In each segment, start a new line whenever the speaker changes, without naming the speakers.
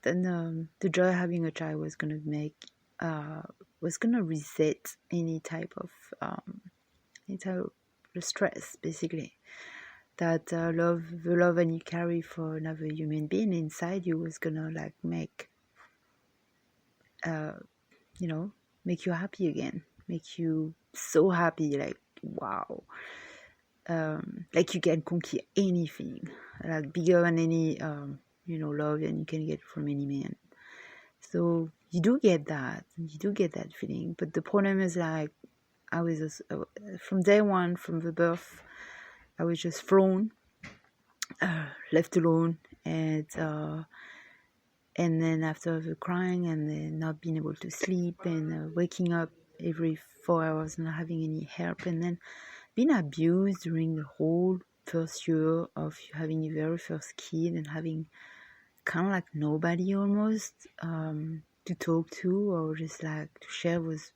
then the joy of having a child was gonna was gonna reset any type of stress, basically. That the love that you carry for another human being inside you was gonna like make make you happy again, make you so happy, like wow, like you can conquer anything, like bigger than any love and you can get from any man. So you do get that feeling, but the problem is like I was from day one, from the birth, I was just thrown, left alone, and then after the crying and then not being able to sleep and waking up every 4 hours, not having any help, and then being abused during the whole first year of having your very first kid and having kind of like nobody almost to talk to or just like to share with,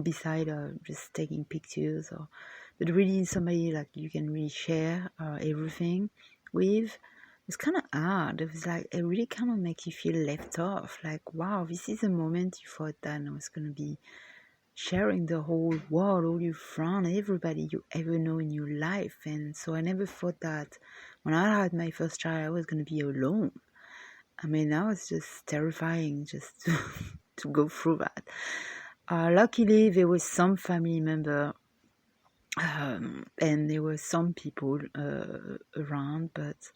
beside just taking pictures, or but really somebody like you can really share everything with. It's kind of hard. It was like it really kind of makes you feel left off, like wow, this is a moment you thought that I was going to be sharing the whole world, all your friends, everybody you ever know in your life. And so I never thought that when I had my first child I was going to be alone. I mean, that was just terrifying just to go through that. Luckily there was some family member and there were some people around, but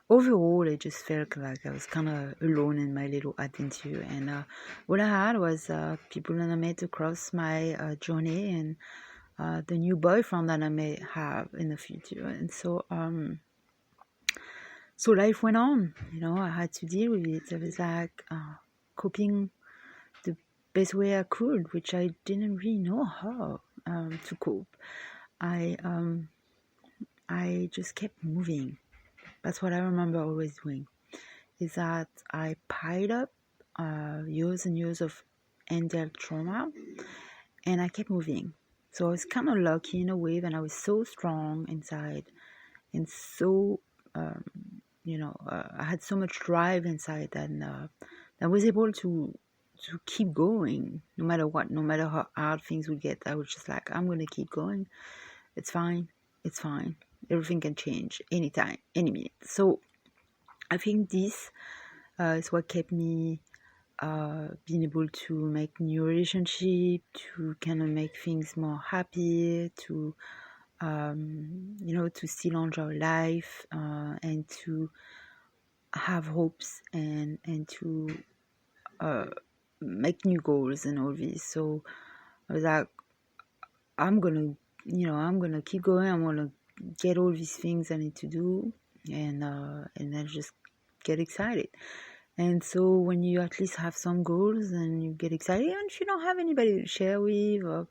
overall I just felt like I was kind of alone in my little adventure. And what I had was people that I met across my journey, and the new boyfriend that I may have in the future. And so life went on. I had to deal with it. I was like coping the best way I could, which I didn't really know how to cope. I just kept moving. That's what I remember always doing, is that I piled up years and years of ended trauma, and I kept moving. So I was kind of lucky in a way that I was so strong inside, and so I had so much drive inside that I was able to keep going no matter what, no matter how hard things would get. I was just like, I'm gonna keep going. It's fine. Everything can change anytime, any minute. So I think this is what kept me being able to make new relationship, to kind of make things more happy, to to still enjoy life, and to have hopes, and to make new goals and all this. So I was like, I'm gonna keep going. I'm gonna get all these things I need to do, and then just get excited. And so when you at least have some goals and you get excited, even if you don't have anybody to share with, or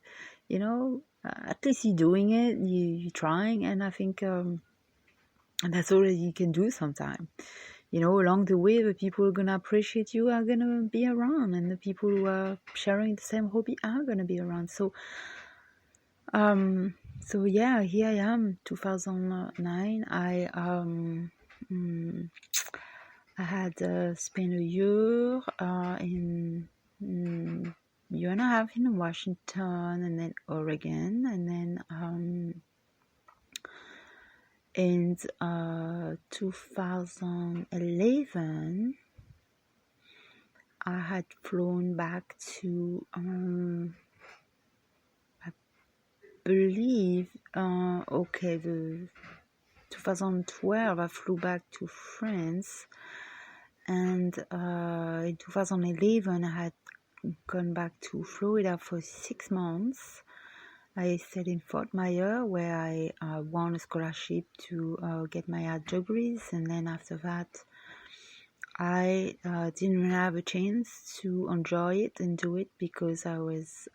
at least you're doing it, you're trying. And I think that's all that you can do sometimes. Along the way, the people who are gonna appreciate you are gonna be around, and the people who are sharing the same hobby are gonna be around. So yeah, here I am, 2009. I had spent a year year and a half in Washington, and then Oregon, and then in 2011 I had flown back to I believe the 2012 I flew back to France, and in 2011 I had gone back to Florida for 6 months. I stayed in Fort Myers, where I won a scholarship to get my art degrees, and then after that I didn't really have a chance to enjoy it and do it because I was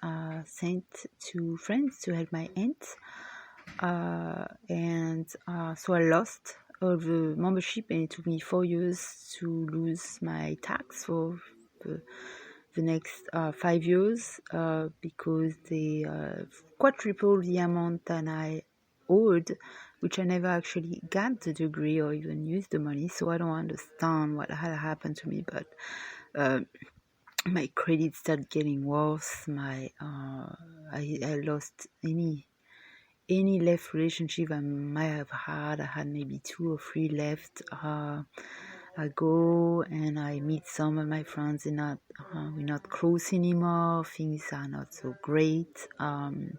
sent to France to help my aunt, and so I lost all the membership, and it took me 4 years to lose my tax for the next 5 years because they quadrupled the amount that I owed which I never actually got the degree or even used the money, so I don't understand what had happened to me. But my credit started getting worse. I lost any left relationship I might have had. I had maybe 2 or 3 left. I go and I meet some of my friends, and we're not close anymore. Things are not so great. I'm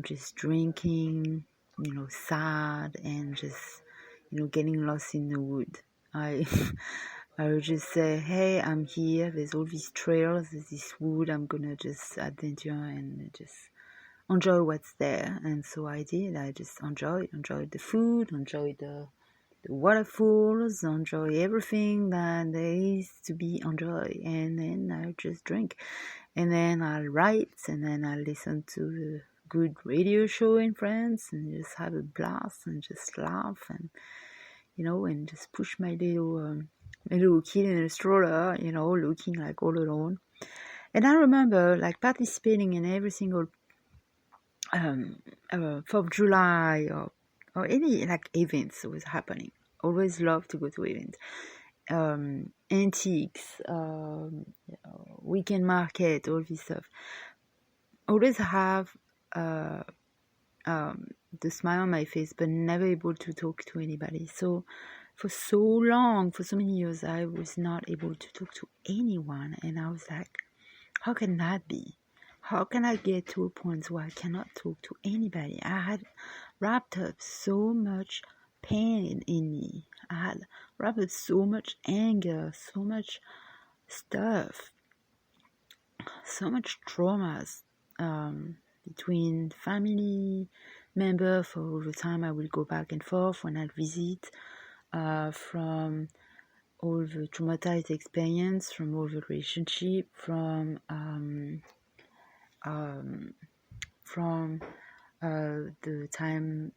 just drinking, sad, and just, getting lost in the wood. I I would just say, hey, I'm here. There's all these trails, there's this wood. I'm gonna just adventure and just enjoy what's there. And so I did. I just enjoyed the food, enjoyed the waterfalls, enjoy everything that there is to be enjoyed. And then I just drink. And then I'll write, and then I'll listen to the good radio show in France and just have a blast and just laugh and, and just push my little kid in a stroller, looking like all alone. And I remember like participating in every single 4th of July or any like events that was happening. Always love to go to events. Antiques, weekend market, all this stuff. Always have the smile on my face, but never able to talk to anybody. So for so long, for so many years, I was not able to talk to anyone. And I was like, how can that be? How can I get to a point where I cannot talk to anybody? I had wrapped up so much pain in me. I had wrapped up so much anger, so much stuff, so much traumas between family members for all the time I will go back and forth when I visit, from all the traumatized experience, from all the relationship, from the time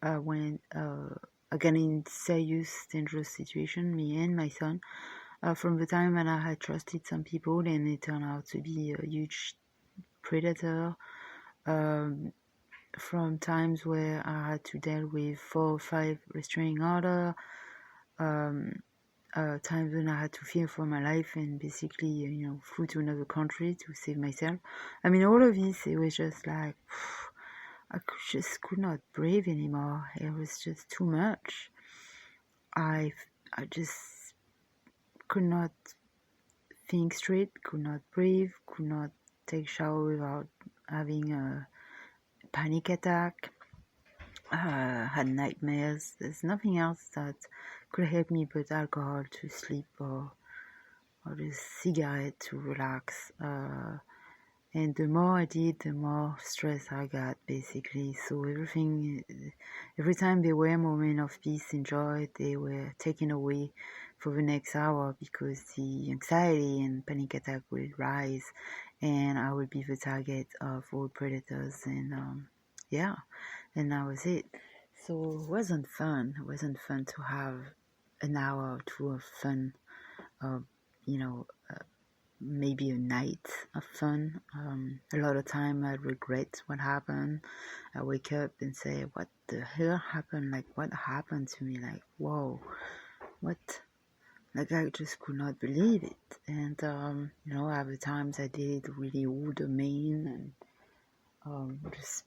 when I got in serious, dangerous situation, me and my son, from the time when I had trusted some people and it turned out to be a huge predator, from times where I had to deal with 4 or 5 restraining order, times when I had to fear for my life and basically, flew to another country to save myself. I mean, all of this, it was just like, I could not breathe anymore. It was just too much. I just could not think straight, could not breathe, could not take shower without having a panic attack. Had nightmares. There's nothing else that could help me but alcohol to sleep or just cigarette to relax. And the more I did, the more stress I got, basically. So every time there were moments of peace and joy, they were taken away for the next hour because the anxiety and panic attack would rise, and I would be the target of all predators. And and that was it. So it wasn't fun. It wasn't fun to have an hour or 2 of fun, maybe a night of fun. A lot of time I regret what happened. I wake up and say, what the hell happened? Like, what happened to me? Like, whoa, what? Like, I just could not believe it. And, other times I did really older men and just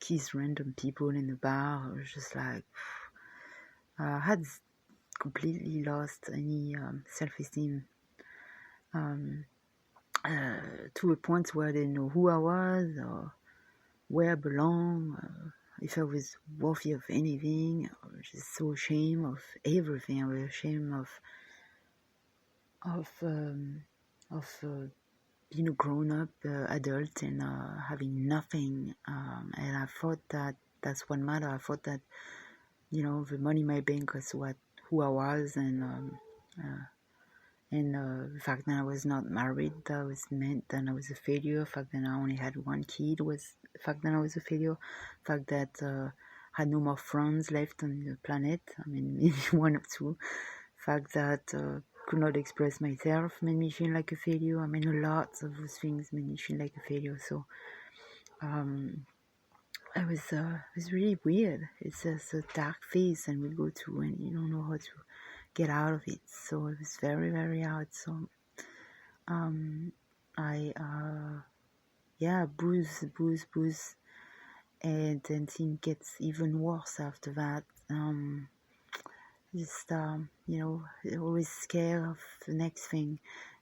kiss random people in the bar. I was just like, I had completely lost any self-esteem, to a point where I didn't know who I was or where I belong, if I was worthy of anything. I was just so ashamed of everything. I was ashamed of being a grown-up adult and having nothing. And I thought that that's what mattered. I thought that, the money in my bank was who I was, and the fact that I was not married, that was meant that I was a failure. The fact that I only had 1 kid was the fact that I was a failure. The fact that I had no more friends left on the planet. I mean, maybe 1 or 2. The fact that could not express myself made me feel like a failure. I mean, a lot of those things made me feel like a failure. So it was really weird. It's just a dark phase, and we go to when you don't know how to get out of it. So it was very, very hard. So I yeah, booze, and then things gets even worse after that. Just always scared of the next thing.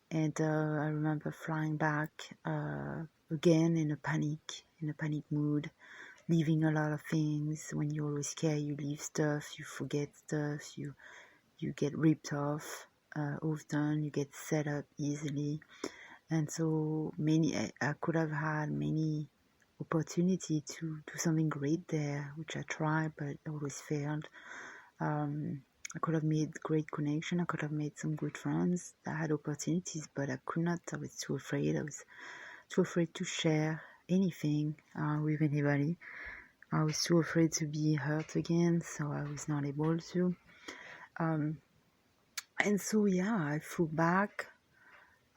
And I remember flying back again in a panic mood, leaving a lot of things. When you're always scared, you leave stuff, you forget stuff, you get ripped off often, you get set up easily. And so I could have had many opportunity to do something great there, which I tried, but always failed. I could have made great connection. I could have made some good friends. I had opportunities, but I could not. I was too afraid. I was too afraid to share anything with anybody. I was too afraid to be hurt again, so I was not able to. And so, yeah, I flew back.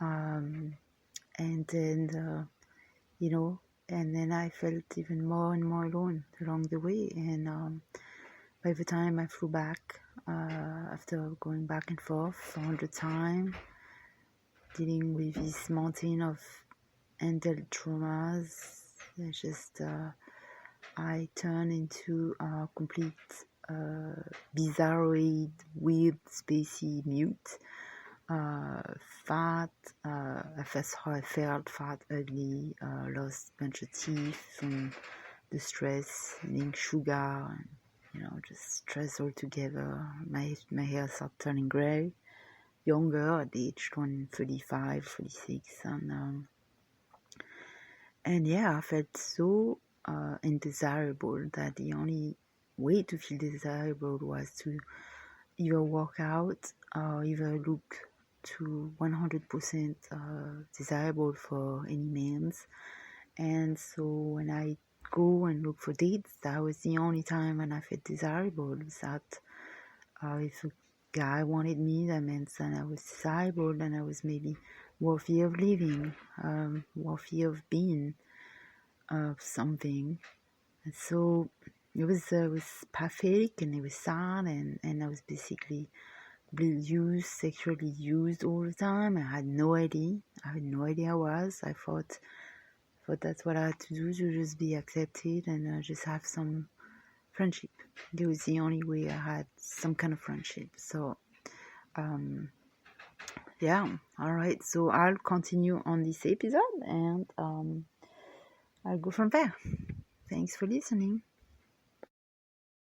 And then, and then I felt even more and more alone along the way. And by the time I flew back, after going back and forth 100 times, dealing with this mountain of undealt traumas, I turned into a complete bizarroid, weird, spacey mute. Fat, that's how I felt, fat, ugly, lost a bunch of teeth from the stress, eating sugar, and, just stress altogether. My hair started turning grey, younger at age 35, 36, and yeah, I felt so undesirable that the only way to feel desirable was to either work out or either look to 100% desirable for any means. And so when I go and look for dates, that was the only time when I felt desirable. That if a guy wanted me, that meant that I was desirable and I was maybe worthy of living, worthy of being something. And so it was pathetic, and it was sad, and I was basically sexually used all the time. I had no idea. I was. I thought that's what I had to do, to just be accepted and just have some friendship. It was the only way I had some kind of friendship. So, yeah. All right. So I'll continue on this episode, and I'll go from there. Thanks for listening.